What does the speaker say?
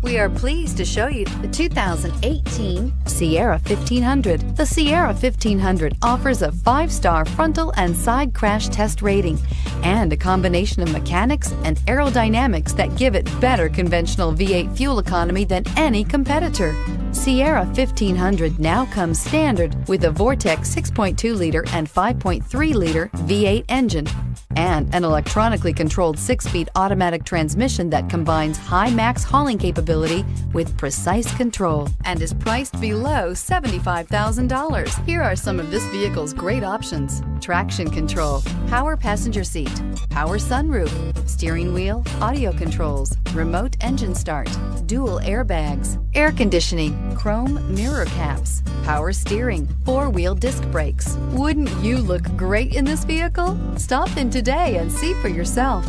We are pleased to show you the 2018 Sierra 1500. The Sierra 1500 offers a 5-star frontal and side crash test rating and a combination of mechanics and aerodynamics that give it better conventional V8 fuel economy than any competitor. Sierra 1500 now comes standard with a Vortex 6.2-liter and 5.3-liter V8 engine and an electronically controlled 6-speed automatic transmission that combines high max hauling capability with precise control and is priced below $75,000. Here are some of this vehicle's great options: traction control, power passenger seat, power sunroof, steering wheel audio controls, remote engine start, dual airbags, air conditioning, chrome mirror caps, power steering, 4-wheel disc brakes. Wouldn't you look great in this vehicle? Stop in today and see for yourself.